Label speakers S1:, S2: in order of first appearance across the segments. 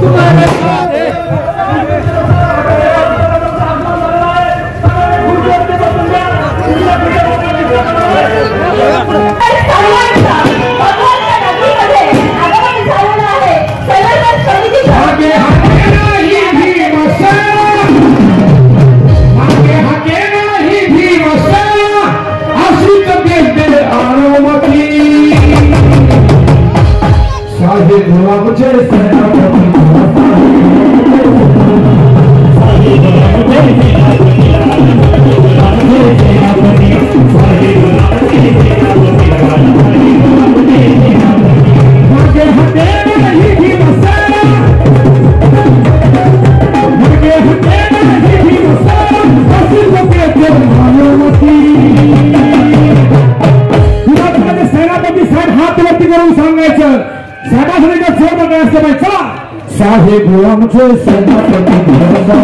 S1: तुम्हारे साथ है।
S2: मुझे सेनापती साहेब हात वरती करून सांगायचं साहेबांच्या जोर असलं पाहिजे चला साहेब आमचे सेनापती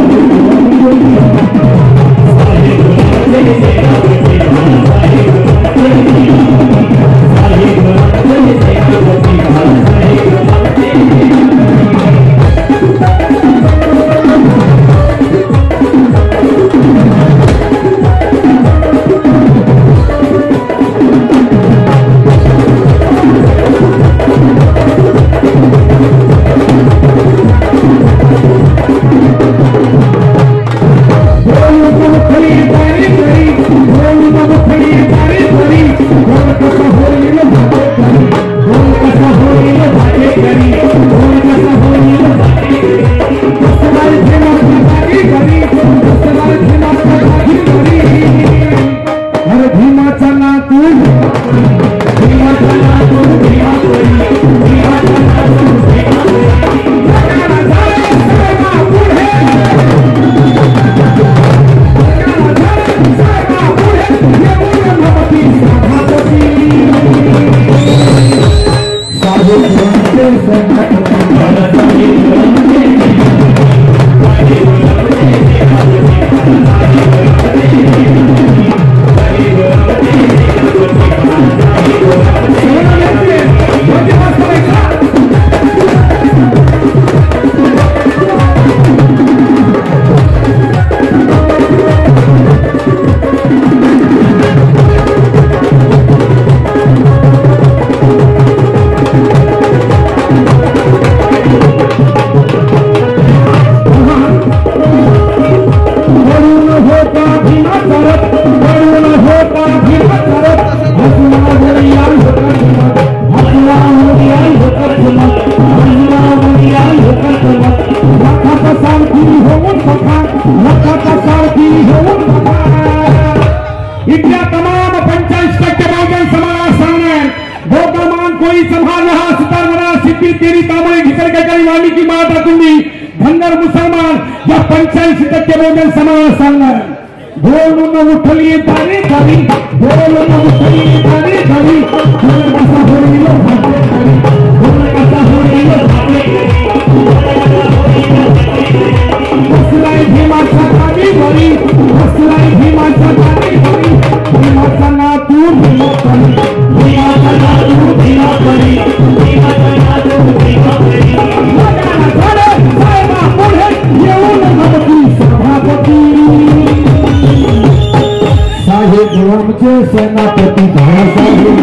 S2: इथल्या तमाम 45% बहुजन समाज सांगणार गोपालमान कोई संभाल रहा सितारवरा सिद्धी तेरी तांबळे घिसरकाची वाल्मिकी माता तुम्ही धनगर मुसलमान या 85% बहुजन समाज सांगणार बोलून उठली तारे तारी बोलून उठली तारे तारी बोल कसा होईल भाटे बोल कसा होईल भाटे बसलाय भीमाचा गाडी वरी बसलाय भीमाचा गाडी वरी भीमाचा नातू भीमा करी भीमाचा नातू भीमा करी भीमाचा नातू भीमा करी लगाना झाले साहेबा पुढे येऊन नमती सभापती साहेब आमचे सेनापती धासाहेब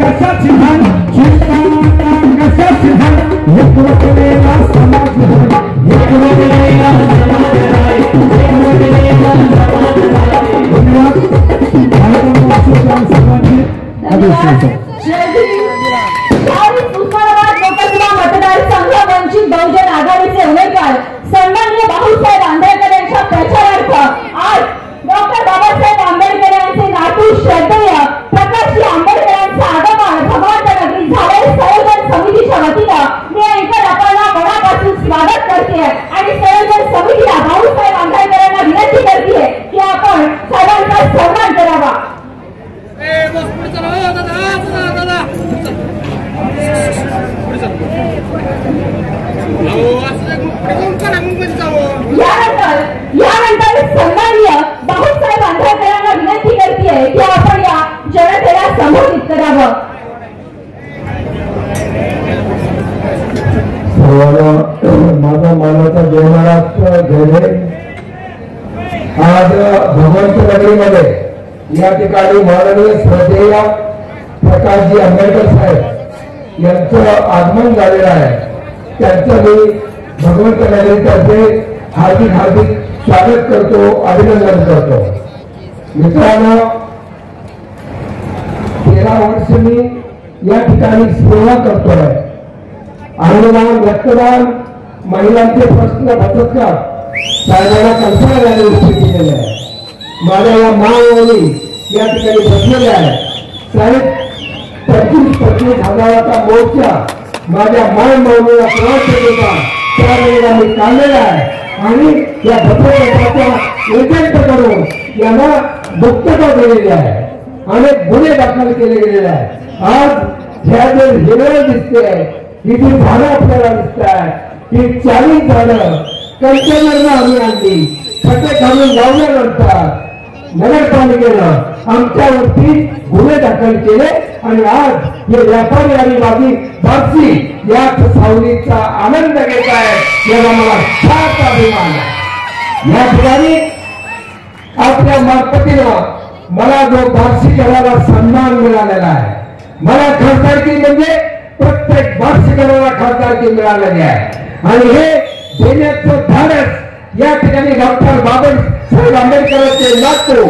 S2: कशा सिद्धांत चिंता कशा सिद्धांत एकवटलेला समाज एकवटलेला समाज
S1: उस्मानाबाद लोकसभा मतदारसंघ वंचित बहुजन आघाडीचे उमेदवार सन्माननीय बाळासाहेब आंबेडकर यांच्या प्रचारार्थ आज डॉक्टर बाबासाहेब आंबेडकर यांचे नातू श्रद्धेय प्रकाशजी आंबेडकरांचं आगमन भगवंतनगरी झाले संयोजन समितीच्या वतीनं मी ऐकत आपल्याला मनापासून स्वागत करते आणि संयोजन समितीला बाळासाहेब आंबेडकरांना विनंती करते की आपण सर्वांचा सन्मान करावा. यानंतर सन्माननीय बाळासाहेब आंबेडकरांना विनंती करते की आपण या जनतेला संबोधित करावं.
S3: सर्वांना माझा मानाचा जय महाराष्ट्र जय जय. आज भगवंतनगरीमध्ये या ठिकाणी माननीय श्रद्धेय प्रकाशजी आंबेडकर साहेब यांचं आगमन झालेलं आहे. त्यांचं मी भगवंतनगरीतर्फे हार्दिक हार्दिक स्वागत करतो, अभिनंदन करतो. मित्रांनो, 13 वर्ष मी या ठिकाणी सेवा करतोय. अनुदान रक्तदान महिलांचे प्रश्न भटकतात साहेबांना कंटाळा गोष्टी केलेल्या आहे. माझ्या या मावली या ठिकाणी बसलेल्या आहे. साहेब 25,000चा मोर्चा माझ्या मावलीला प्राप्त होता त्यावेळेला मी काढलेला आहे आणि या भटकताच्या एजंट करून यांना मुक्तता दिलेली आहे. अनेक गुन्हे दाखल केले गेलेले आहेत. आज ह्या जे हिरवळ दिसते ही जी झाडं आपल्याला दिसत आहे ही 40 झाडं कंटेनरला आम्ही आणली. खते घालून लावल्यानंतर नगरपालिकेनं आमच्यावरती गुन्हे दाखल केले आणि आज हे व्यापारी आणि बापसी याच सावलीचा आनंद घेत आहे. याला मला फार अभिमान आहे. या ठिकाणी आपल्या मार्फतीनं मला जो बार्शी गडाला सन्मान मिळालेला आहे. मला खासदारकी म्हणजे प्रत्येक बार्शी गडाला खासदारकी मिळालेली आहे आणि हे देण्याचं धाडस या ठिकाणी डॉक्टर बाबासाहेब आंबेडकरांचे नातू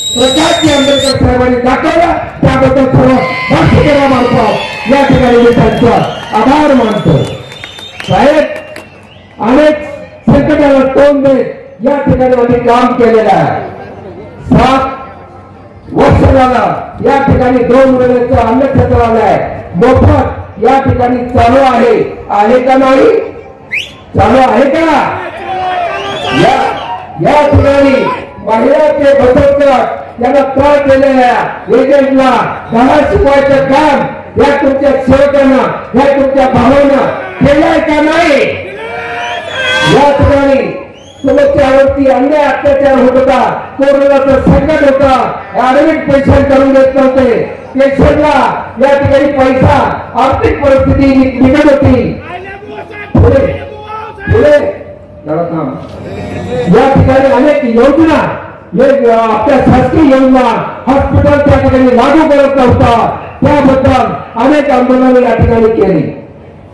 S3: प्रकाशजी आंबेडकर साहेबांनी दाखवला. त्याबद्दल सर्व बार्शीकरांमार्फत या ठिकाणी मी त्यांचा आभार मानतो. साहेब अनेक संकटाला तोंड देत या ठिकाणी आम्ही काम केलेलं आहे. 7 वर्ष झाला या ठिकाणी 2 वेळेचं अन्न क्षेत्रालय मोफत या ठिकाणी चालू आहे का नाही? चालू आहे का? या ठिकाणी महिलांचे बचत गट यांना त्रास दिलेल्या एजंटला धडा शिकवायचं काम या तुमच्या सेवकांना या तुमच्या भावांना केलंय का नाही? या ठिकाणी तुमच्यावरती अन्याय अत्याचार होत होता, कोरोनाचं संकट होता, ऍडमिट पेशंट करून देत नव्हते, पेशंटला या ठिकाणी पैसा आर्थिक परिस्थिती बिघडत होती. पुढे या ठिकाणी अनेक योजना आपल्या शासकीय योजना हॉस्पिटल त्या ठिकाणी लागू करत नव्हता. त्याबद्दल अनेक आंदोलने या ठिकाणी केली.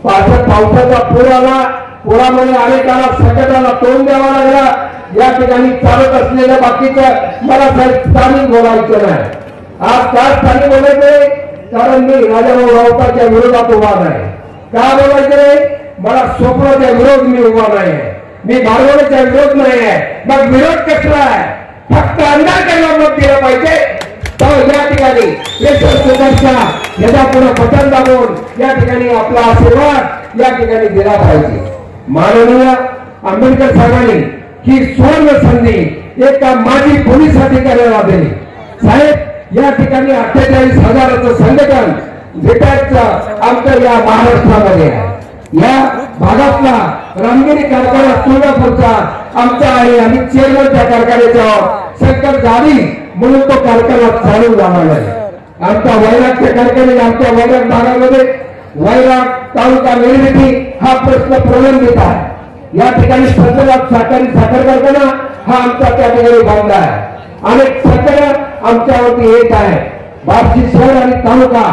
S3: पावसाचा पूर आला, पुरामुळे अनेकांना संकटाला तोंड द्यावा लागला. या ठिकाणी चालत असलेल्या बाकीचं मला स्थानिक बोलायचं नाही. आज का स्थानिक बोलायचंय? कारण मी राजाभाऊ राऊतांच्या विरोधात उभा नाही. का बोलायचं नाही? मला स्वप्नाच्या विरोध मी उभा नाही, मी मारवाड्याचा विरोध नाही आहे. मग विरोध कसला आहे? फक्त अंधारकांना मत दिलं पाहिजे. तर या ठिकाणी याचा पुढे बटन दाबून या ठिकाणी आपला आशीर्वाद या ठिकाणी दिला पाहिजे. माननीय आंबेडकर साहेबांनी ही सुवर्ण संधी एका माजी पोलीस अधिकाऱ्याला दिली. साहेब या ठिकाणी 48,000चं संघटन रिटायरचं आमच्या या महाराष्ट्रामध्ये आहे. या भागातला रामगिरी कारखाना सोलापूरचा आमचा आहे. आम्ही चेअरमन त्या कारखान्याचा शंकर गाडी म्हणून तो कारखाना चालू जाणार आहे. आमच्या वैरागच्या कारखाने आमच्या वैराग भागामध्ये वैराग तालुका निर्मिती हा प्रश्न प्रलंबित आहे. या ठिकाणी सध्या साखर कारखाना हा आमचा त्या ठिकाणी बंद आहे. अनेक संकट आमच्यावरती येत आहे. बार्शी शहर आणि तालुका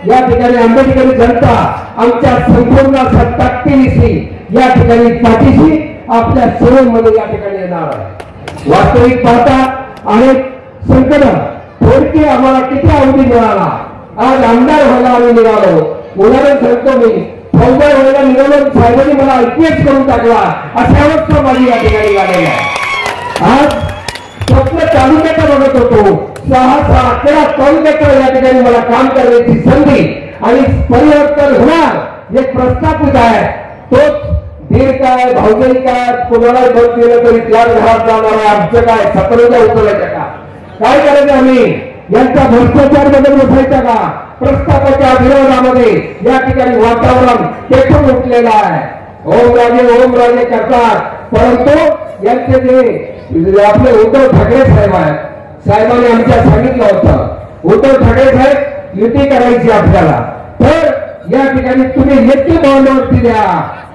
S3: या ठिकाणी आंबेडकरी जनता आमच्या संपूर्ण ताकदीनिशी या ठिकाणी पाठीशी आपल्या सेवेमध्ये या ठिकाणी येणार आहे। वास्तविक पाहता अनेक संकट थोडके आम्हाला किती अवधी मिळाला, आज आमदार व्हायला आम्ही निघालो। उदाहरण सांगतो मी, फौजदार व्हायला निघालो, साहेबांनी मला IPS करून टाकला, अशा अवस्था माझी या ठिकाणी झालेली आहे। आज स्वप्न तालुक्यात बघत होतो, 6-11 तालुक्यात या ठिकाणी मला काम करण्याची संधी आणि परिवर्तन होणार एक प्रस्थापित आहे। तोच दीर काय भाऊजाई काय कोणाला बंद केलं तरी त्या घरात जाणार आहे। आमचं काय सतरंजा उचलायचं का, काय करायचं आम्ही यांचा भ्रष्टाचार बदल बसायचा का? प्रस्तावाच्या विरोधामध्ये या ठिकाणी वातावरण पेटून उठलेलं आहे। ओमराजे करतात, परंतु यांचे जे आपले उद्धव ठाकरे साहेब आहेत, साहेबांनी आमच्या सांगितलं होतं उद्धव ठाकरे साहेब युती करायची आपल्याला, तर या ठिकाणी तुम्ही लेखी बॉन्डवरती द्या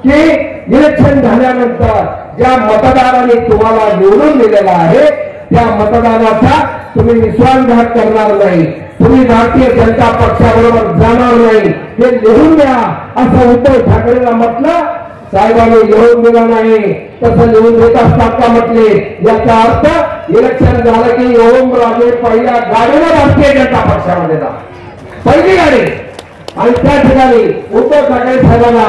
S3: की इलेक्शन झाल्यानंतर ज्या मतदारांनी तुम्हाला निवडून दिलेला आहे त्या मतदानाचा तुम्ही विश्वासघात करणार नाही, तुम्ही भारतीय जनता पक्षाबरोबर जाणार नाही, हे लिहून द्या असं उद्धव ठाकरेंना म्हटलं। साहेबांनी लिहून दिला नाही, तसं लिहून देत असतात का म्हटले, याचा अर्थ इलेक्शन झालं की ओमराजे पहिल्या गाडीला भारतीय जनता पक्षामध्ये जा, पहिली गाडी। आणि त्या ठिकाणी उद्धव ठाकरे साहेबांना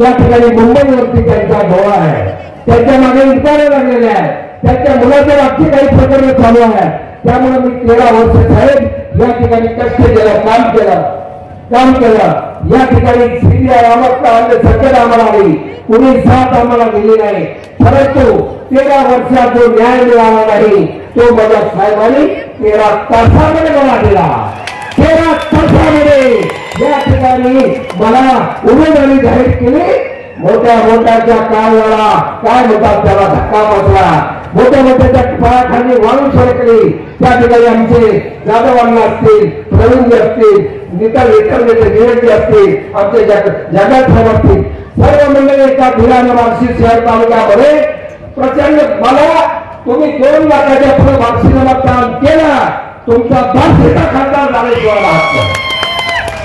S3: या ठिकाणी मुंबईवरती त्यांचा डोळा आहे, त्यांच्या मागे इन्क्वायरी लागलेल्या आहे, त्यांच्या मुलाच्या बाबतीत काही प्रकरण चालू आहे। त्यामुळे मी 13 वर्ष साहेब या ठिकाणी कष्ट केलं, काम केलं। या ठिकाणी CBI आम्हाला सत्तेत आम्हाला आली, कुणी साथ आम्हाला दिली नाही, परंतु 13 वर्षात जो न्याय मिळाला नाही तो माझ्या साहेबांनी 13 तासामध्ये मला दिला। 13 तासामध्ये या ठिकाणी मला उमेदवारी जाहीर केली। मोठ्या काळाला काय म्हणतात त्याला धक्का बसला, मोठ्या पायाखाली वाळू सरकली। त्या ठिकाणी आमचे जाधवांना असतील, प्रवीण असतील, निता निरंजी असतील, आमचे जगात साहेब असतील, सर्व मंडळी एका भिलाना बार्शी शहर तालुक्यामध्ये प्रचंड मला तुम्ही 2 लाखाच्या पुढे बार्शीला मतदान केला, तुमचा बार्शीचा खासदार झाला,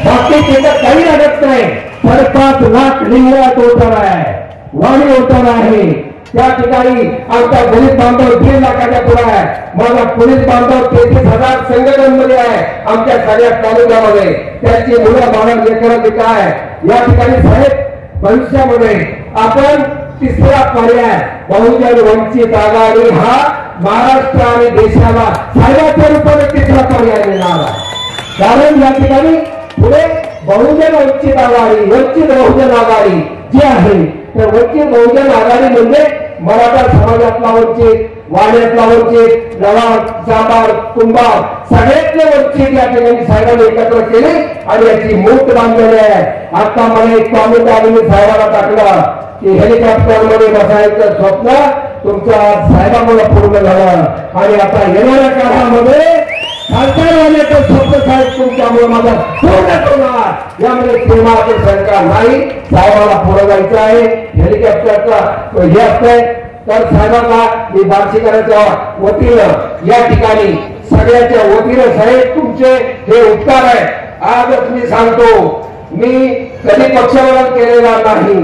S3: बाकी त्याच्यात काही लागत नाही। 5.5 लाख लिंगायत वोटर आहे, वाणी वोटर आहे। त्या ठिकाणी आमचा पोलीस बांधव 1.5 लाखाच्या पुढे आहे, माझा पोलीस बांधव 33,000 संघटनांमध्ये आहे आमच्या सगळ्या तालुक्यामध्ये। त्याची मुलं बाळा लेकरं काय या ठिकाणी साहेब, भविष्यामध्ये आपण तिसरा पर्याय बहुजन वंचित आघाडी हा महाराष्ट्र आणि देशाला साहेबाच्या रूपाने तिसरा पर्याय मिळणार आहे। कारण या ठिकाणी पुढे बहुजन वंचित आघाडी, वंचित बहुजन आघाडी जी आहे, तर वंचित बहुजन आघाडी म्हणजे मराठा समाजातला वंचित, वाड्यातला वंचित, लवाड, चांभार, कुंभार सगळ्यातले वंचित या ठिकाणी साहेबांनी एकत्र केले आणि याची मूठ बांधलेली आहे। आता मला एक कॉमेंट आली, मी साहेबांना टाकलं की हेलिकॉप्टर मध्ये बसायचं स्वप्न तुमच्या साहेबांमुळे पूर्ण झालं आणि आता येणाऱ्या काळामध्ये खासदारवाल्याचं स्वप्न साहेब तुमच्यामुळे माझा पूर्ण होणार। यामध्ये प्रेमाचं सरकार नाही, साहेबाला पुढे जायचं आहे। हेलिकॉप्टरचा हे असतंय, तर साहेबांना मी बार्शीकरांच्या वतीनं या ठिकाणी सगळ्याच्या वतीनं साहेब तुमचे हे उपकार आहे। आजच मी सांगतो, मी कधी पक्षावरण केलेला नाही,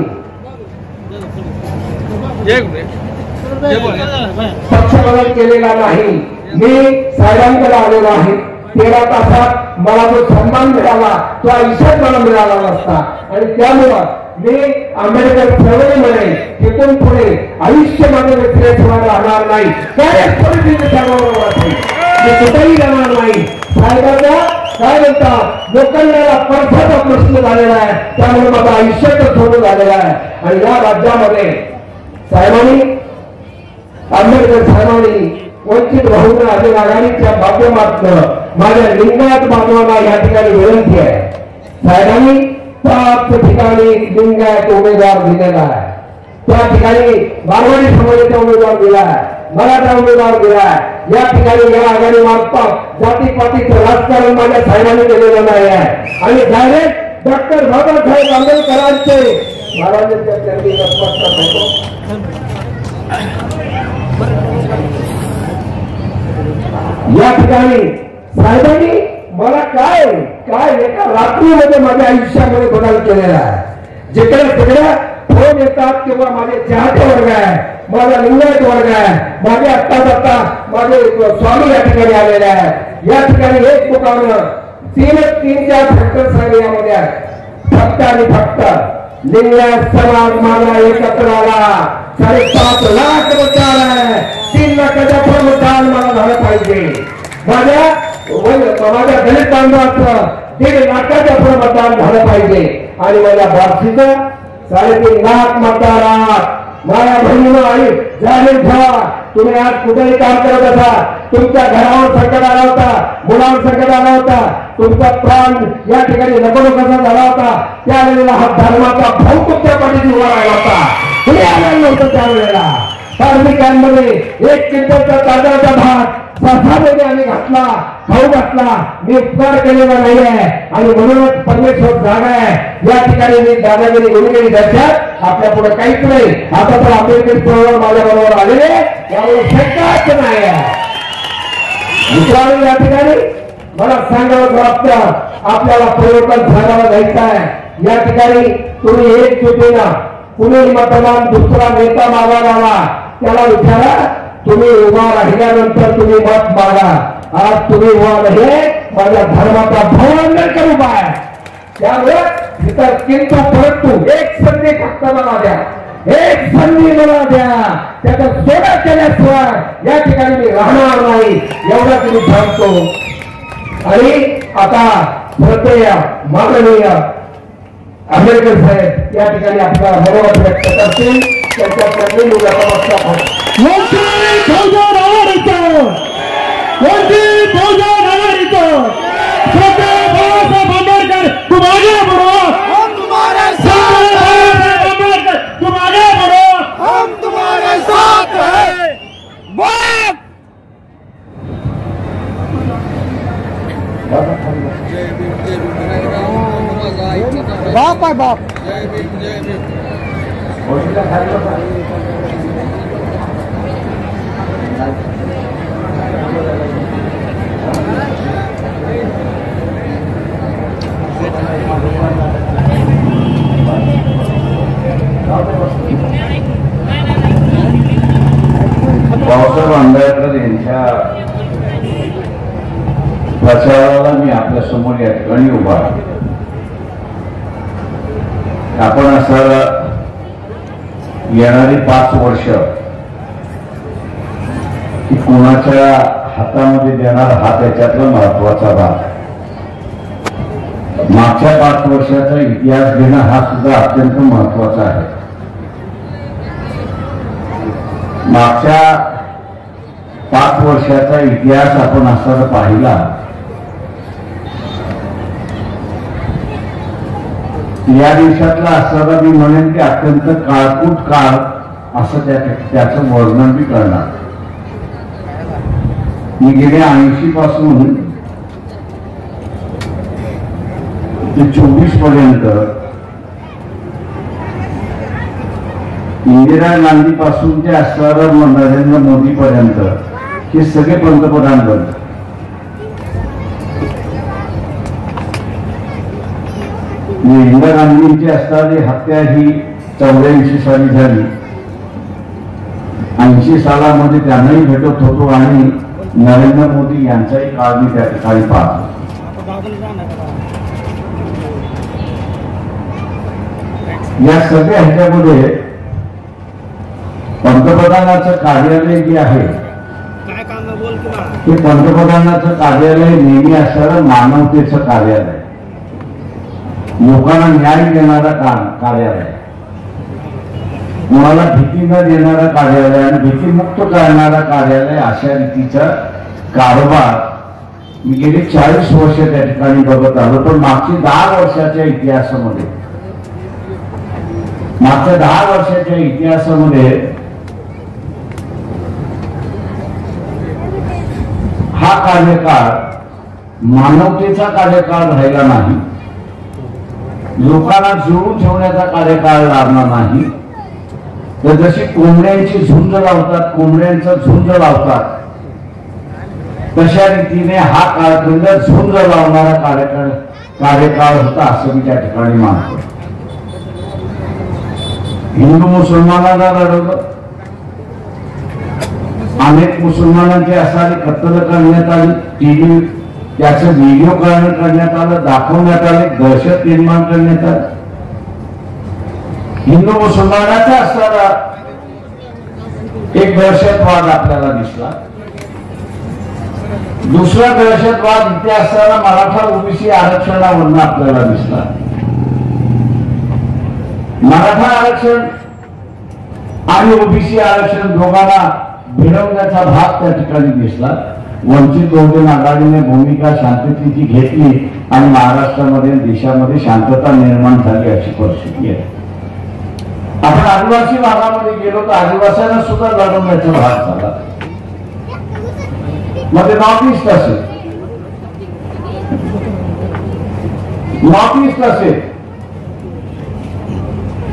S3: पक्षावरण केलेला नाही, मी साहेबांकडे आलेलो आहे। 13 तासात मला जो सन्मान मिळाला तो आयुष्यात मला मिळाला नसता आणि त्यामुळं मी आंबेडकर चळवळीमध्ये तिथून पुढे आयुष्यामध्ये व्यतिरेक राहणार नाही, कुठेही जाणार नाही। साहेबांना काय म्हणतात, लोकांना परसाचा प्रश्न झालेला आहे, त्यामुळे माझं आयुष्याचं सोडून झालेलं आहे। आणि या राज्यामध्ये साहेबांनी, आंबेडकर साहेबांनी वंचित बहुजन आघाडीच्या माध्यमातून माझ्या लिंगायत बांधवांना या ठिकाणी विनंती आहे, साहेबांनी 5 ठिकाणी लिंगायत उमेदवार दिलेला आहे, त्या ठिकाणी मारवाडी समाजाचा उमेदवार दिला आहे, मराठा उमेदवार दिला आहे। या ठिकाणी या आघाडी मार्फत जातीपातीचं राजकारण माझ्या साहेबांनी केलेलं नाही आहे आणि डायरेक्ट डॉक्टर बाबासाहेब आंबेडकरांचे महाराजांच्या चरणी नतमस्तक होतो। या ठिकाणी साहेबांनी मला काय काय एका रात्रीमध्ये माझ्या आयुष्यामध्ये बदल केलेला आहे। जिकडे तिकडे फोन येतात किंवा माझे चाहते वर्ग आहे, माझा लिंगायत वर्ग आहे, माझे आत्ता माझे स्वामी या ठिकाणी आलेले आहेत। या ठिकाणी एक दुकानं तीन 4 फॅक्टर यामध्ये आहेत। फक्त आणि फक्त लिंगायत समाज माझा एकत्र आला 5.5 लाख मतदान आहे। 3 लाखाच्या पण मतदान मला झालं पाहिजे। माझ्या दलित बांधवाचं 1.5 लाखाच्या पण मतदान झालं पाहिजे आणि माझ्या बार्शीचं 3.5 लाख मतदारात माझ्या बहिणीनं आई जाणीव ठेवा। तुम्ही आज कुठेही काम करत असा, तुमच्या घरावर संकट आला होता, मुलावर संकट आला होता, तुमचा प्राण या ठिकाणी नकोनकोसा झाला होता, त्यावेळेला हा धर्माचा भाऊ तुमच्या पाठीशी उभा राहिला होता। तुम्ही आलेलं नव्हतं त्यावेळेला। कार्मिकांमध्ये 1 क्विंटलचा तांदळाचा भात 6 महिने आम्ही घातला, खाऊ घातला। मी उपकार केलेला नाही आहे आणि म्हणूनच परमेश्वर जागा आहे। या ठिकाणी मी दादागिरी गुरुगिरी दर्शक आपल्या पुढे काहीच नाही। आता तर आंबेडकर चळवळ माझ्या बरोबर आलेले यामुळे शंकाच नाही आहे। मित्रांनो, या ठिकाणी मला सांगावं वाटतं आपल्याला परिवर्तन साधायला जायचं आहे। या ठिकाणी तुम्ही एकजुटीनं कुणी मतदान दुसरा नेता मागायला आला त्याला विचारा, तुम्ही उभा राहिल्यानंतर तुम्ही मत मागा। आज तुम्ही उभा नाही, माझ्या धर्माचा भाऊ आंबेडकर उभा आहे। त्यामुळे इतर किंतु परंतु एक संधी फक्त मला द्या, एक संधी मला द्या। त्याचा सोडा केल्याशिवाय या ठिकाणी मी राहणार नाही एवढा तुम्ही सांगतो। आणि आता श्रद्धेय माननीय आंबेडकर साहेब या ठिकाणी आपला मनोगत व्यक्त करतील। त्यांच्या प्रत्येक
S2: तुम आगे बढ़ो,
S4: हम तुम्हारे साथ हैं,
S2: तुम आगे बढ़ो,
S4: हम तुम्हारे साथ हैं। बाप है बाप। जय भीम जय भीम।
S5: बाबासाहेब आंबेडकर यांच्या प्रचाराला मी आपल्या समोर या ठिकाणी उभा आहे। आपण असं येणारी 5 वर्ष की कोणाच्या हातामध्ये देणार हा त्याच्यातला महत्वाचा भाग आहे। मागच्या 5 वर्षाचा इतिहास घेणं हा सुद्धा अत्यंत महत्वाचा आहे। मागच्या 5 वर्षाचा इतिहास आपण असा पाहिला, या देशातला असताना मी म्हणेन की अत्यंत काळकूट काळ असं त्याचं वर्णन मी करणार। मी गेल्या 80 पासून ते 24 पर्यंत इंदिरा गांधी पासून ते असणारं नरेंद्र मोदी पर्यंत हे सगळे पंतप्रधान बनले। इंदिरा गांधींची असणारी हत्या ही 84 साली झाली। 80 सालामध्ये त्यांनाही भेटत होतो आणि नरेंद्र मोदी यांचाही काळ मी त्या ठिकाणी पाहतो। या सगळ्या ह्याच्यामध्ये पंतप्रधानाचं कार्यालय जे आहे ते पंतप्रधानाचं कार्यालय नेहमी असणारं मानवतेचं कार्यालय, लोकांना न्याय देणारं कार्यालय, कोणाला भीती न देणारं कार्यालय आणि भीतीमुक्त करणारं कार्यालय अशा रीतीचा कारभार मी गेली 40 वर्ष त्या ठिकाणी बघत आलो। पण मागच्या 10 वर्षाच्या इतिहासामध्ये हा कार्यकाळ मानवतेचा कार्यकाळ राहिला नाही, लोकांना जोडून ठेवण्याचा कार्यकाळ लागणार नाही। तर जशी कोंबड्यांची झुंज लावतात, कोंबड्यांचा झुंज लावतात, तशा रीतीने हा कालखंड झुंज लावणारा कार्यकाळ होता असं मी त्या ठिकाणी मानतो. हिंदू मुसलमानांना लढवलं, अनेक मुसलमानांची असारी कत्तल करण्यात आली, टीव्ही त्याचं व्हिडिओ करण्यात आलं, दाखवण्यात आले, दहशत निर्माण करण्यात आलं. हिंदू मुसलमानाचा असणारा एक दहशतवाद आपल्याला दिसला. दुसरा दहशतवाद इथे असताना मराठा ओबीसी आरक्षणावरून आपल्याला दिसला. मराठा आरक्षण आणि ओबीसी आरक्षण दोघांना भिडवण्याचा भाग त्या ठिकाणी दिसला. वंचित बहुजन आघाडीने भूमिका शांततेची घेतली आणि महाराष्ट्रामध्ये देशामध्ये शांतता निर्माण झाली अशी परिस्थिती आहे. आपण आदिवासी भागामध्ये गेलो तर आदिवासींना सुद्धा लढवण्याचा भाग झाला. मध्ये नॉर्थ ईस्ट असेल,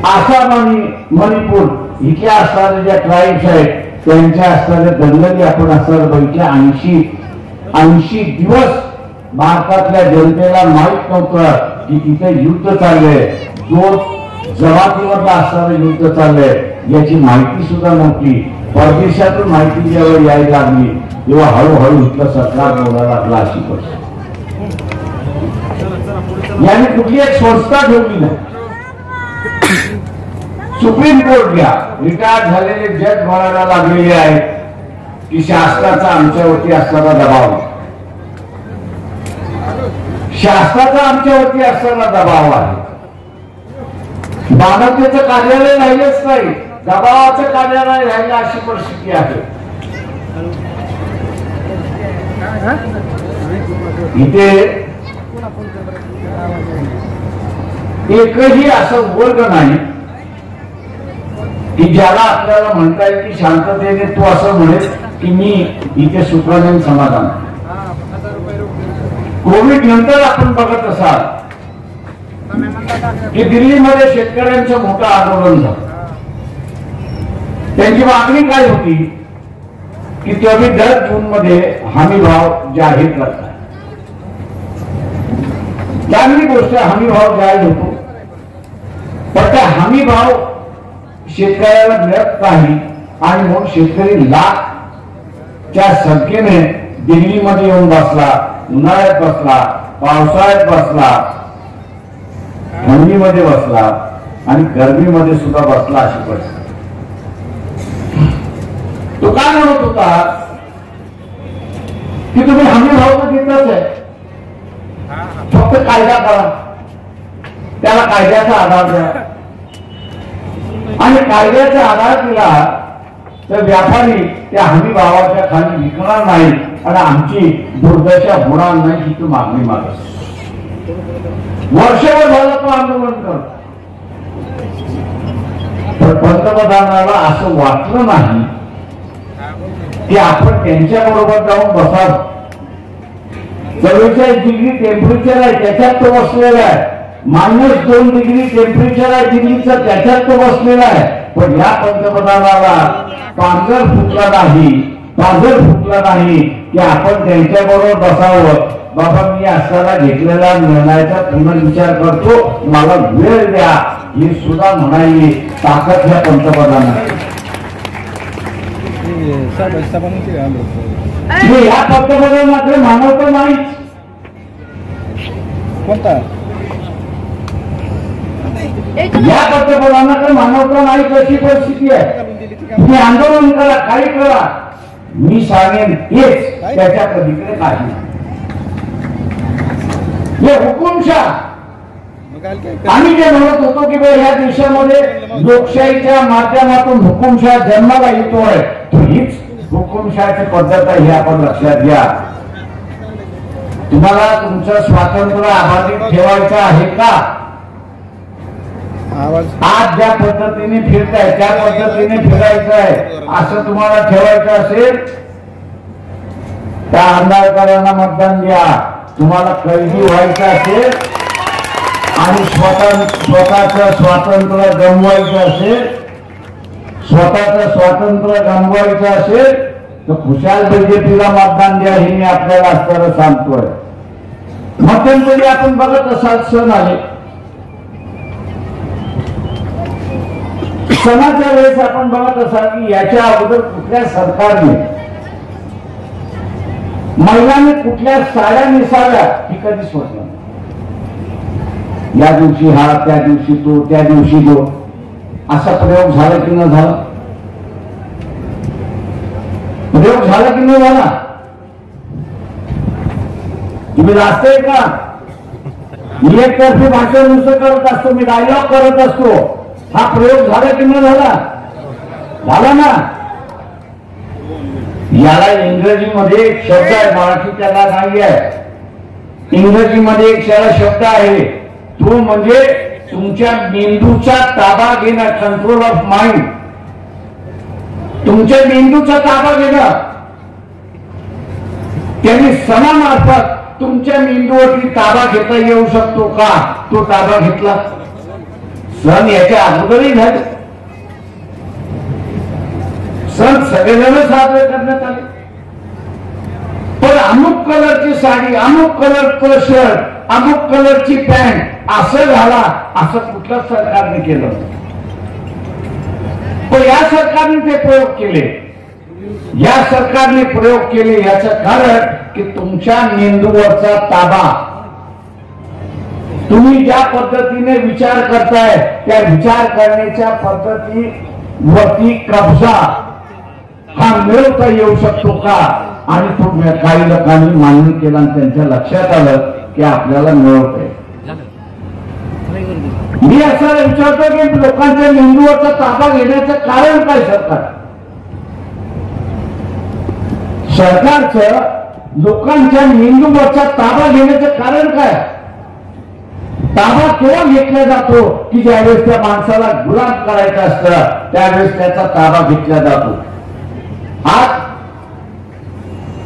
S5: आसाम आणि मणिपूर इथल्या असणाऱ्या ज्या ट्राईब्स आहेत त्यांच्या असणाऱ्या दंगली आपण असणाऱ्या बघितल्या. 80 दिवस भारतातल्या जनतेला माहीत नव्हतं की तिथे युद्ध चाललंय, दोन जमातीमधलं असणारं युद्ध चाललंय याची माहिती सुद्धा नव्हती. परदेशातून माहिती जेव्हा यायला लागली तेव्हा हळूहळू इथलं सरकार बोलायला लागला अशी परिस्थिती. याने कुठली एक संस्था ठेवली नाही. सुप्रीम कोर्ट घ्या, रिटायर झालेले जज म्हणायला लागलेले आहेत की शासनाचा आमच्यावरती असणारा दबाव, शासनाचा आमच्यावरती असणारा दबाव आहे. मानवतेचं कार्यालय राहिलंच नाही, दबावाचं कार्यालय राहिलं अशी परिस्थिती आहे. इथे एकही असं वर्ग नाही की ज्याला आपल्याला म्हणता येईल की शांततेने तो असं म्हणेल की मी इथे सुखाने समाधान. कोविड नंतर आपण बघत असाल की दिल्लीमध्ये शेतकऱ्यांचं मोठं आंदोलन झालं. त्यांची मागणी काय होती की तुम्ही दर जून मध्ये हमी भाव जाहीर करताय. चांगली गोष्ट, हमी भाव जाहीर होतो, पण त्या हमी भाव शेतकऱ्याला मिळत नाही आणि मग शेतकरी लाखच्या संख्येने दिल्लीमध्ये येऊन बसला, उन्हाळ्यात बसला, पावसाळ्यात बसला, थंडीमध्ये बसला आणि गर्मीमध्ये सुद्धा बसला अशी परिस्थिती. तो काय म्हणत होता की तुम्ही हमी भाव तर देतच आहे, फक्त कायदा करा, त्याला कायद्याचा आधार द्या. आणि कायद्याचा आधार दिला तर व्यापारी त्या हमी भावाच्या खाली विकणार नाही आणि आमची दुर्दशा होणार नाही ही तो मागणी मागत. वर्षभर झालं तो आंदोलन करतो, पण पंतप्रधानाला असं वाटलं नाही की आपण त्यांच्या बरोबर जाऊन बसावं. 44 डिग्री टेम्परेचर आहे त्याच्यात तो बसलेला आहे, -2 डिग्री टेम्परेचर आहे दिल्लीचं त्याच्यात तो बसलेला आहे. पण या पंतप्रधानाला पांजर फुटला नाही की आपण त्यांच्या बरोबर बसावं. बाबा मी असताना घेतलेला निर्णयाचा पुनर्विचार करतो, मला वेळ द्या, ही सुद्धा म्हणाली ताकद ह्या पंतप्रधानाला. या पंतप्रधानाकडे मानवता नाहीच.
S4: कोणता
S5: या पंतप्रधानाकडे मानवता नाही कशी परिस्थिती आहे. तुम्ही आंदोलन करा, काही करा, मी सांगेन हेच, त्याच्या पलीकडे काही. हे हुकुमशाह. आम्ही जे म्हणत होतो की या देशामध्ये लोकशाहीच्या माध्यमातून हुकुमशाह जन्माला येतोय, हीच हुकुमशाहीची पद्धत आहे हे आपण लक्षात घ्या. तुम्हाला तुमचं स्वातंत्र्य अबाधित ठेवायचं आहे का? आज ज्या पद्धतीने फिरताय त्या पद्धतीने फिरायचं आहे असं तुम्हाला ठेवायचं असेल त्या आंदोलकांना मतदान द्या. तुम्हाला कैदी व्हायचं असेल आणि स्वतःचं स्वातंत्र्य गमवायचं असेल, तर खुशाल बीजेपीला मतदान द्या हे मी आपल्याला असताना सांगतोय. मध्यंतरी आपण बघत असाल सण आले, सणाच्या वेळेस आपण बघत असाल की याच्या अगोदर कुठल्या सरकारने महिलांनी कुठल्या साड्या नेसाव्या ही कधी सोडलं. या दिवशी हा, त्या दिवशी तो, त्या दिवशी तो, असा प्रयोग झाला की न झाला? प्रयोग झाला की न झाला? तुम्ही लाजताय का? मी एकतर्फी भाषण नुसतं करत असतो, मी डायलॉग करत असतो. हा प्रयोग झाला की न झाला? झाला ना. याला इंग्रजीमध्ये एक शब्द आहे, मराठी त्याला नाही आहे. इंग्रजीमध्ये एक शब्द आहे, तो म्हणजे तुमच्या मेंदूचा ताबा घेणं, कंट्रोल ऑफ माइंड. तुमच्या मेंदूचा ताबा घेणं. त्यांनी सणामार्फत तुमच्या मेंदूवरती ताबा घेता येऊ शकतो का? तो ताबा घेतला. सण याच्या अगोदरही झाले. सण सगळेजण साजरे करण्यात आले, पण अमुक कलरची साडी, अमुक कलरचं शर्ट, अमुक कलरची पॅन्ट असं घाला असं कुठल्याच सरकारने केलं. पण या सरकारने ते प्रयोग केले. या सरकारने प्रयोग केले याचं कारण की तुमच्या मेंदूवरचा ताबा, तुम्ही ज्या पद्धतीने विचार करताय त्या विचार करण्याच्या पद्धतीवरती कब्जा हा मिळवता येऊ शकतो का? आणि तो काही लोकांनी मान्य केला आणि त्यांच्या लक्षात आलं की आपल्याला मिळवतंय. मी असं विचारतो की लोकांच्या मेंदूवरचा ताबा घेण्याचं कारण काय? सरकारचं लोकांच्या मेंदूवरचा ताबा घेण्याचं कारण काय? ताबा केव्हा घेतला जातो की ज्यावेळेस त्या माणसाला गुलाम करायचं असतं त्यावेळेस त्याचा ताबा घेतला जातो. आज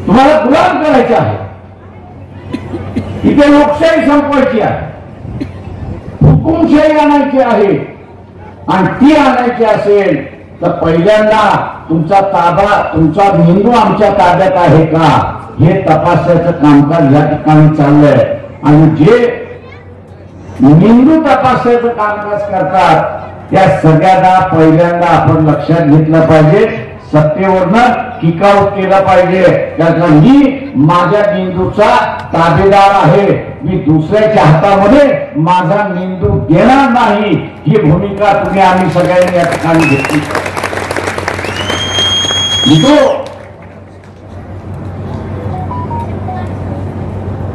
S5: तुम्हाला गुलाम करायचा आहे, इथे लोकशाही संपवायची आहे, हुकुमशाही आणायची आहे. आणि ती आणायची असेल तर पहिल्यांदा तुमचा ताबा, तुमचा मेंदू आमच्या ताब्यात आहे का हे तपासण्याचं कामकाज या ठिकाणी चाललंय. आणि जे मेंदू तपासण्याचं कामकाज करतात त्या सगळ्यांना पहिल्यांदा आपण लक्षात घेतलं पाहिजे, सत्तेवरनं किकआउट केलं पाहिजे. कारण मी माझ्या मेंदूचा ताबेदार आहे, मी दुसऱ्याच्या हातामध्ये माझा मेंदू देणार नाही. ही भूमिका तुम्ही आम्ही सगळ्यांनी या ठिकाणी घेतली.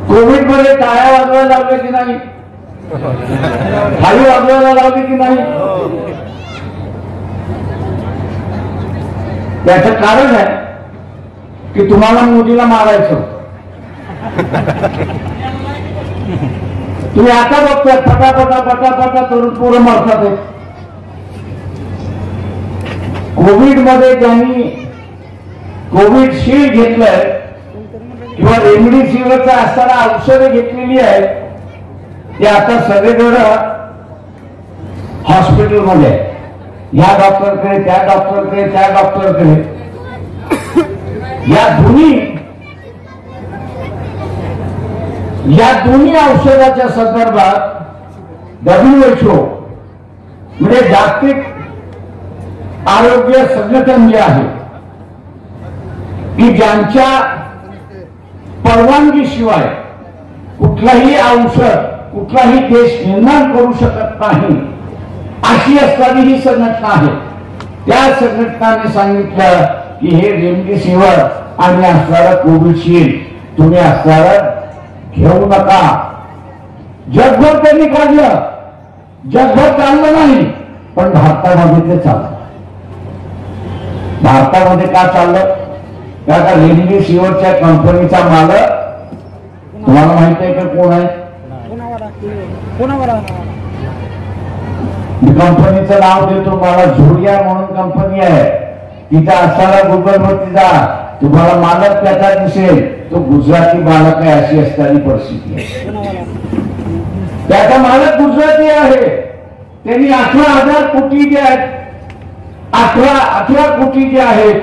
S5: कोविड मध्ये टाळ्या वाजवायला लावल्या की नाही? खाली वाजवायला लावली की नाही? त्याचं कारण आहे की तुम्हाला मोदीला मारायचं. तुम्ही आता बघताय पटापटा पटापटा तरुण पोरं मरतात. कोविड मध्ये ज्यांनी कोविडशील्ड घेतलंय किंवा रेमडेसिवीरचा असताना औषधं घेतलेली आहे ते आता सगळेजण हॉस्पिटलमध्ये, या डॉक्टरकडे, त्या डॉक्टरकडे, त्या डॉक्टरकडे. या दोन्ही औषधाच्या संदर्भात WHO म्हणजे जागतिक आरोग्य संघटन जे आहे की ज्यांच्या परवानगीशिवाय कुठलाही औषध कुठलाही देश निर्माण करू शकत नाही अशी असणारी ही संघटना आहे. त्या संघटनाने सांगितलं की हे रेमडेसिवीर आणि असणारा कोविडशील्ड तुम्ही असणारा घेऊ नका. जगभर त्यांनी काढलं, जगभर चाललं नाही, पण भारतामध्ये ते चाललं. भारतामध्ये का चाललं? कारण रेमडेसिवीरच्या कंपनीचा मालक तुम्हाला माहित आहे का कोण आहे? मी कंपनीचं नाव देतो, मला झोडिया म्हणून कंपनी आहे. तिचा असणारा गुगल वरती जा, तुम्हाला मालक त्याचा दिसेल, तो गुजराती मालक आहे अशी असणारी परिस्थिती आहे. त्याचा मालक गुजराती आहे. त्यांनी 18,000 कोटी जे आहेत, 18 कोटी जे आहेत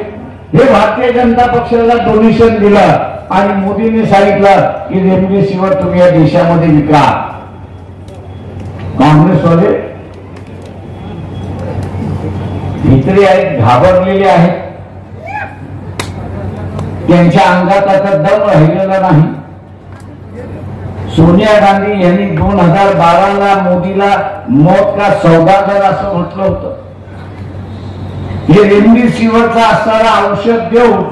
S5: हे भारतीय जनता पक्षाला डोनेशन दिलं आणि मोदींनी सांगितलं की रेमडेसिवीर तुम्ही या देशामध्ये विका. काँग्रेसवाले भित्री आहेत, घाबरलेले आहेत, त्यांच्या अंगात आता दम राहिलेला नाही. सोनिया गांधी यांनी 2012ला मोदीला मौत का सौदागर असं म्हटलं होतं. हे रेमडेसिवीरचा असणारा औषध देऊन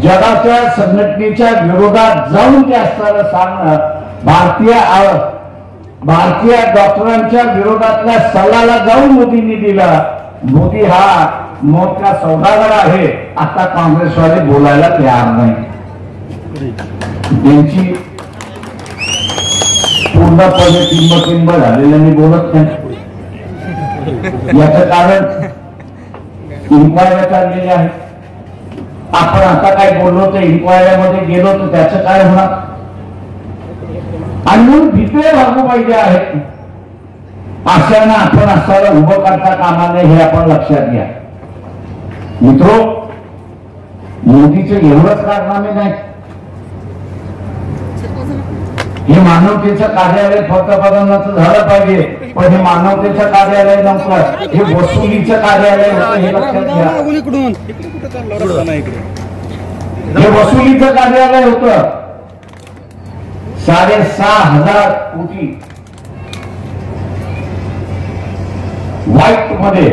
S5: जगाच्या संघटनेच्या विरोधात जाऊन ते असणारं सांगणं, भारतीय डॉक्टरांच्या विरोधातल्या सल्ल्याला जाऊन मोदींनी दिला. मोदी हा मौत का सौदागर आहे. आता काँग्रेसवाले बोलायला तयार नाही. त्यांची पूर्णपणे टिंब झालेल्याने बोलत नाही. याचं कारण इन्क्वायऱ्या चाललेल्या आहेत. आपण आता काय बोललो तर इन्क्वायऱ्यामध्ये गेलो तर त्याचं काय होणार. आणि म्हणून भित्रे भागू पाहिजे आहेत. अशानं आपण असं उभं करता कामा नये हे आपण लक्षात घ्या. मित्रो, मोदीचे एवढंच कारनामे नाही. हे मानवतेचं कार्यालय पंतप्रधानाचं झालं पाहिजे, पण हे मानवतेचं कार्यालय नव्हतं, हे वसुलीचं कार्यालय होतं. हे लक्षात घ्या. हे वसुलीचं कार्यालय होतं. 6,500 कोटी व्हाईट मध्ये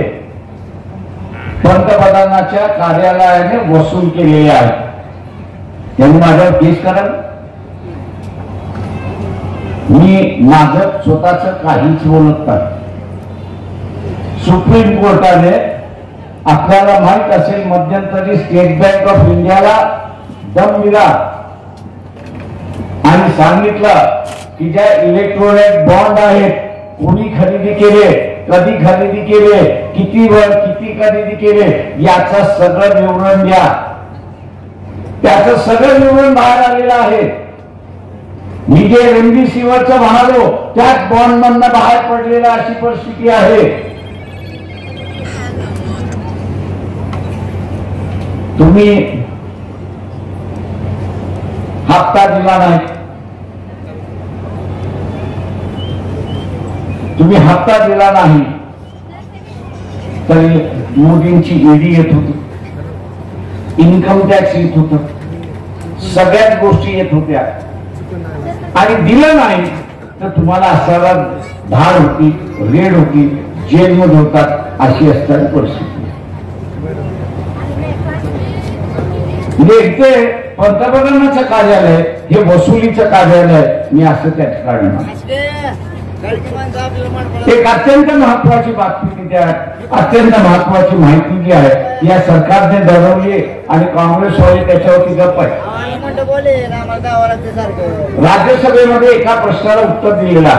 S5: पंतप्रधानाच्या कार्यालयाने वसूल केलेले आहे. त्यांनी माझ्यावर केस कराल. मी माझं स्वतःच काहीच बोलत नाही. सुप्रीम कोर्टाने आपल्याला माहित असेल मध्यंतरी स्टेट बँक ऑफ इंडियाला दम दिला आणि सांगितलं की ज्या इलेक्ट्रॉनिक बॉन्ड आहेत कोणी खरेदी केले, कधी खरेदी केले, किती खरेदी केले याचं सगळं विवरण द्या. त्याचं सगळं विवरण बाहेर आलेलं आहे. मी जे रेमडेसिवीरचं म्हणालो त्याच बॉन्ड मधनं बाहेर पडलेला अशी परिस्थिती आहे. तुम्ही हप्ता दिला नाही, तुम्ही हप्ता दिला नाही तरी मोदींची ईडी येत होती, इन्कम टॅक्स येत होत, सगळ्याच गोष्टी येत होत्या. आणि दिलं नाही तर तुम्हाला असायला धाड होती, रेड होती, जेलमध्ये होतात अशी असणारी परिस्थिती. म्हणजे इथे पंतप्रधानाचं कार्यालय हे वसुलीचं कार्यालय मी असं त्या ठिकाणी एक अत्यंत महत्वाची बातमी द्या. अत्यंत महत्वाची माहिती जी आहे या सरकारने दडवली आणि काँग्रेसवाले त्याच्यावरती गप्प आहे. राज्यसभेमध्ये एका प्रश्नाला उत्तर दिलेला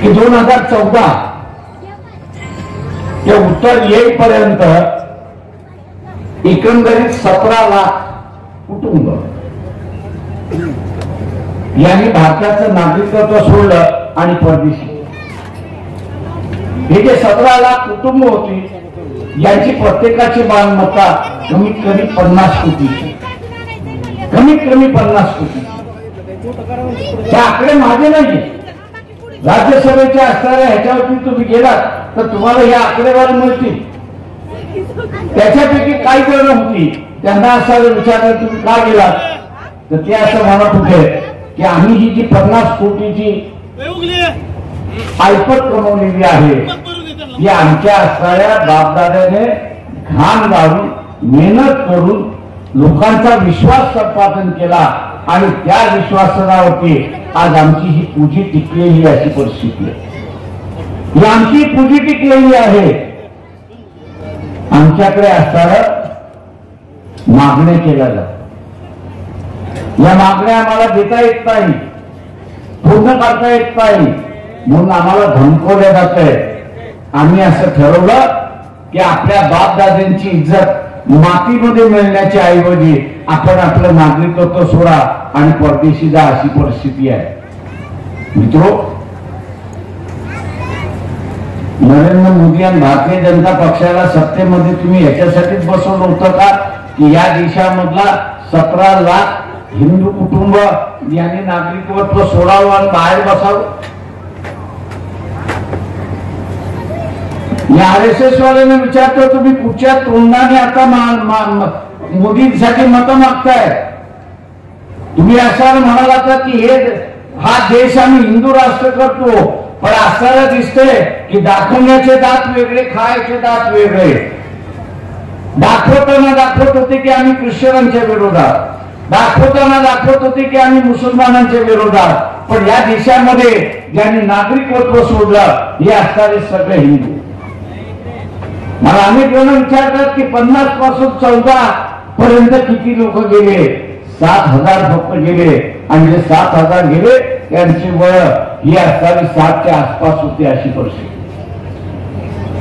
S5: की 2014 हे उत्तर येईपर्यंत एकंदरीत 17 लाख कुटुंब यांनी भारताचं नागरिकत्व सोडलं आणि परदेशी. हे जे 17 लाख कुटुंब होती यांची प्रत्येकाची मालमत्ता कमीत कमी 50 कोटी, कमीत कमी 50 कोटी. ते आकडे माझे नाही, राज्यसभेच्या असणाऱ्या ह्याच्यावरती तुम्ही गेलात तर तुम्हाला हे आकडेवारी मिळतील. त्याच्यापैकी काही जण होती त्यांना असं विचारलं तुम्ही का गेलात तर ते असं म्हणत होते की आम्ही ही जी 50 कोटीची ऐपत कमवलेली आहे ही आमच्या असणाऱ्या बापदाद्याने घाम गाळून मेहनत करून लोकांचा विश्वास संपादन केला आणि त्या विश्वासावरती आज आमची ही पुंजी टिकलेली अशी परिस्थिती आहे. ही आमची पुंजी टिकलेली आहे. आमच्याकडे असणाऱ्या मागण्या केल्या जातात. या मागण्या आम्हाला देता येत नाही, पूर्ण करता येत नाही, म्हणून आम्हाला धमकवल्या जात आहे. आम्ही असं ठरवलं की आपल्या बापदाद्यांची इज्जत मातीमध्ये मिळण्याच्या ऐवजी आपण आपलं नागरिकत्व सोडा आणि परदेशी जा अशी परिस्थिती आहे. मित्रो, नरेंद्र मोदी आणि भारतीय जनता पक्षाला सत्तेमध्ये तुम्ही याच्यासाठीच बसवलं होतं का की या देशामधला 17 लाख हिंदू कुटुंब यांनी नागरिकत्व सोडावं आणि बाहेर बसावं? या RSS वाल्याने विचारतो तुम्ही कुठच्या तोंडाने आता मोदींसाठी मतं मागताय? तुम्ही असं म्हणाला तर की हा देश आम्ही हिंदू राष्ट्र करतो, पण असं दिसतंय की दाखवण्याचे दात वेगळे, खायचे दात वेगळे. दाखवताना दाखवत होते की आम्ही ख्रिश्चनांच्या विरोधात, दाखवताना दाखवत होते की आम्ही मुसलमानांच्या विरोधात, पण या देशामध्ये ज्यांनी नागरिकत्व सोडलं हे असणारे सगळे हिंदू. मला अनेक जण विचारतात की 50 पासून 14 पर्यंत किती लोक गेले? 7,000 फक्त गेले, आणि जे 7,000 गेले त्यांची वय ही असणारी 60च्या आसपास होती. अशी परिस्थिती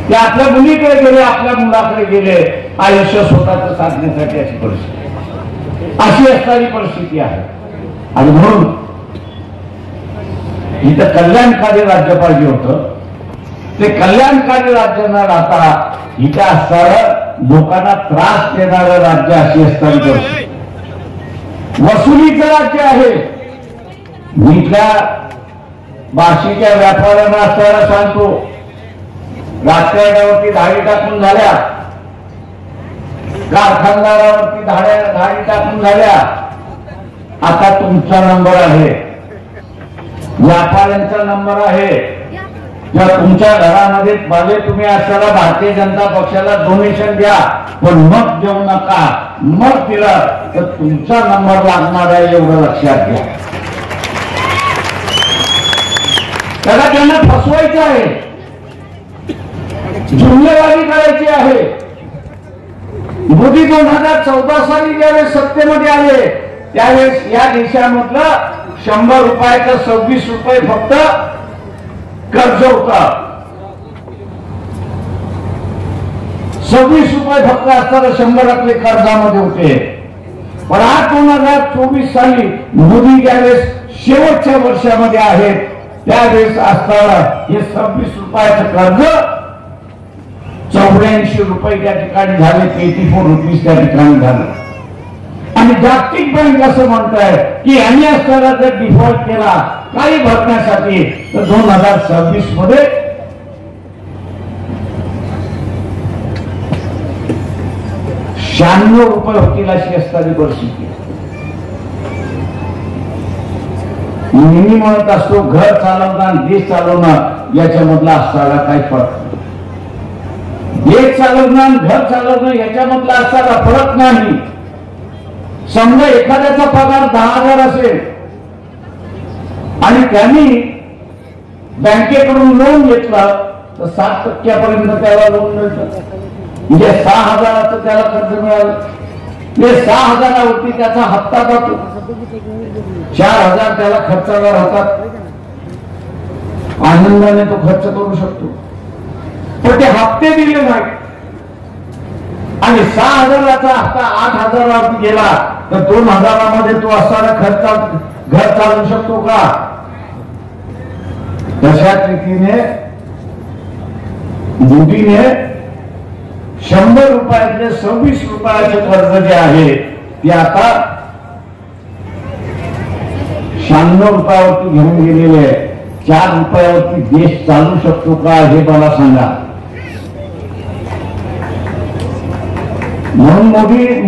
S5: ते आपल्या मुलीकडे गेले, आपल्या मुलाकडे गेले, आयुष्य स्वतःच साधण्यासाठी. अशी परिस्थिती, अशी असणारी परिस्थिती आहे. आणि म्हणून इथं कल्याणकारी राज्य पाहिजे होतं. ते कल्याणकारी राज्य न राहता इथं असणारं लोकांना त्रास देणारं राज्य अशी असणारी परिस्थिती, वसुलीचं राज्य आहे. मी इथल्या बार्शीच्या व्यापाऱ्यांना असताना सांगतो, राजकारणावरती धाडी टाकून झाल्या, कारखानदारावरती धाडी टाकून झाल्या. आता तुमचा नंबर आहे, व्यापाऱ्यांचा नंबर आहे. जर तुमच्या घरामध्ये भले तुम्ही असताना भारतीय जनता पक्षाला डोनेशन द्या, पण मग देऊ नका. मग दिलं तर तुमचा नंबर लागणार आहे, एवढं लक्षात घ्या. त्याला त्यांना फसवायचं आहे, जुमलेबाजी करायची आहे. मोदी 2014 साली ज्यावेळेस सत्तेमध्ये आले त्यावेळेस या देशामधलं 100 रुपयाचं 26 रुपये फक्त कर्ज होता. 26 रुपये फक्त असताना 100 कर्जामध्ये होते. पण आज 2024 साली मोदी ज्यावेळेस शेवटच्या वर्षामध्ये आहेत त्यावेळेस असताना हे 26 रुपयाचं कर्ज 84 रुपये त्या ठिकाणी झाले, 84 रुपीज त्या ठिकाणी झालं. आणि जागतिक बँक असं म्हणताय की यांनी असताना जर डिफॉल्ट केला काही भरण्यासाठी तर 2026 मध्ये 96 रुपये होतील अशी असणारी परिस्थिती. मी म्हणत असतो घर चालवणं आणि देश चालवणं याच्यामधला असणारा काही फरक नाही. देश चालवणं आणि घर चालवणं याच्यामधला असणारा फरक नाही. समजा एखाद्याचा पगार 10,000 असेल आणि त्यांनी बँकेकडून लोन घेतलं तर 7% त्याला लोन मिळतं. म्हणजे 6,000चं त्याला कर्ज मिळालं. ते 6,000वरती त्याचा हप्ता जातो, 4,000 त्याला खर्चाला राहतात. आनंदाने तो खर्च करू शकतो, पण ते हप्ते दिले नाही. आणि 6,000चा हप्ता 8,000वरती गेला तर 2,000मध्ये तो असणारा खर्च घर चालवू शकतो का? तशाच रीतीने मोदीने 100 रुपयातले 26 रुपयाचे कर्ज जे आहे ते आता 96 रुपयावरती घेऊन गेलेले. 4 रुपयावरती देश चालू शकतो का हे मला सांगा. म्हणून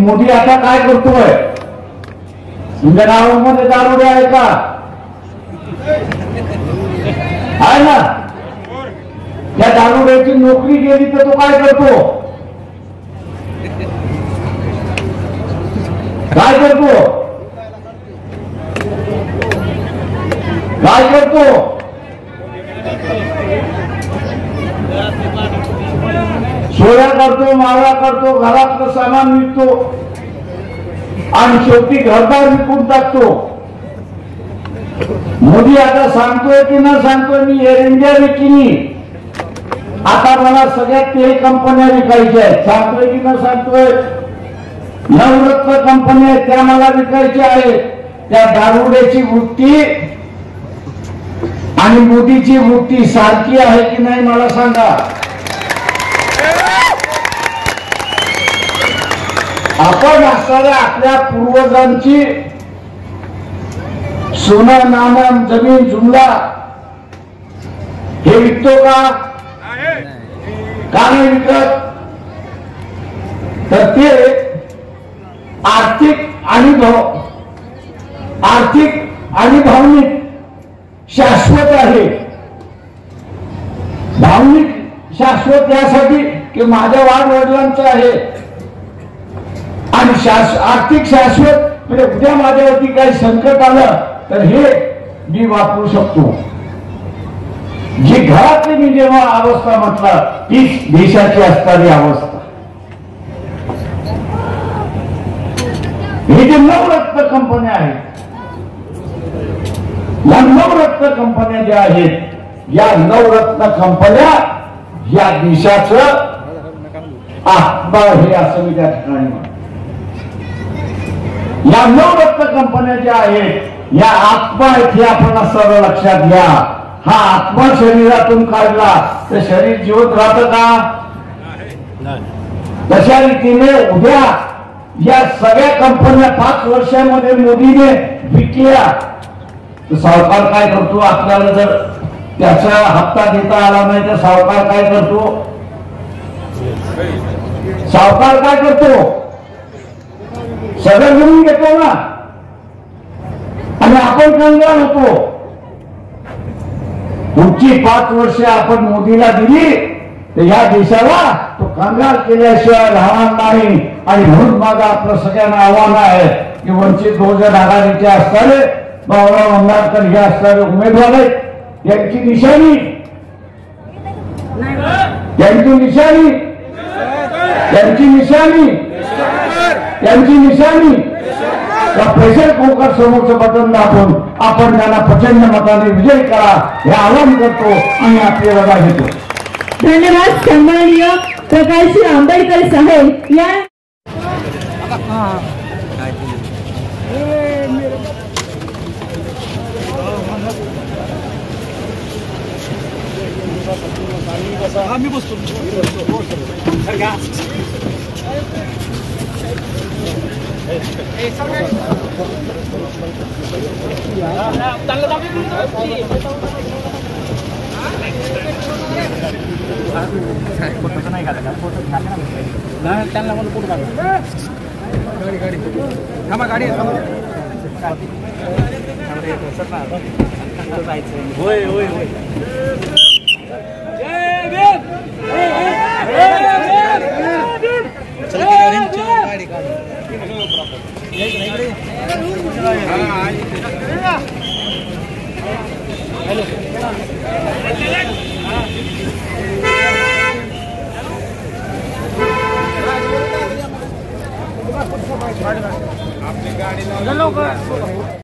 S5: मोदी आता काय करतोय? तुमच्या गावामध्ये दारुडे आहे का? आहे ना. त्या दारुड्याची नोकरी गेली तर तो काय करतो? काय करतो? काय करतो? चोऱ्या करतो, मारा करतो, घरातलं सामान विकतो आणि शेवटी घरदार विकून टाकतो. मोदी आता सांगतोय की न सांगतोय मी एअर इंडिया विकली, आता मला सगळ्या तेल कंपन्या विकायच्या आहेत. सांगतोय की न सांगतोय? नवरत्न कंपन्या आहेत त्या मला विकायच्या आहेत. त्या दारुड्याची वृत्ती आणि मोदीची वृत्ती सारखी आहे की नाही मला सांगा. आपण असणाऱ्या आपल्या पूर्वजांची सोनं नाणं जमीन जुमला हे विकतो का नाही विकत. तर ते आर्थिक आणि भावनिक शाश्वत आहे. भावनिक शाश्वत यासाठी की माझ्या वाडवडिलांचं आहे आणि आर्थिक शाश्वत म्हणजे उद्या माझ्यावरती काही संकट आलं तर हे मी वापरू शकतो. जी घरातली मी जेव्हा अवस्था म्हटलं तीच देशाची असणारी अवस्था. हे जे नवरत्न कंपन्या आहेत या नवरत्न कंपन्या ज्या आहेत या नवरत्न कंपन्या या देशाचं आत्मा हे असं मी त्या ठिकाणी म्हणतो. या नवरत्न कंपन्या ज्या आहेत या आत्मा आहेत हे आपण सर्व लक्षात घ्या. हा आत्मा शरीरातून काढला तर शरीर जिवंत राहतं का. तशा रीतीने उद्या या सगळ्या कंपन्या 5 वर्षांमध्ये मोदीने विकल्या तर सावकार काय करतो. आपल्याला जर त्याचा हप्ता देता आला नाही तर सावकार काय करतो. सगळं घेऊन घेतो ना आणि आपण कंगाल होतो. पुढची 5 वर्ष आपण मोदीला दिली तर या देशाला तो कंगाल केल्याशिवाय राहणार नाही. आणि म्हणून माझं आपलं सगळ्यांना आव्हान आहे की वंचित बहुजन आघाडीचे असणारे बाळासाहेब आंबेडकर हे असणारे उमेदवार आहेत यांची निशाणी या प्रेशर कुकर समोरचं बटन दाबून आपण त्यांना प्रचंड मताने विजय करा हे आवाहन करतो आणि आपली रजा घेतो.
S1: धन्यवाद. सन्माननीय प्रकाशजी आंबेडकर साहेब या
S4: आम्ही बसतो. नाही त्यांना मला कुठं गाडी थांबा गाडी होय होय होय. आपली गाडी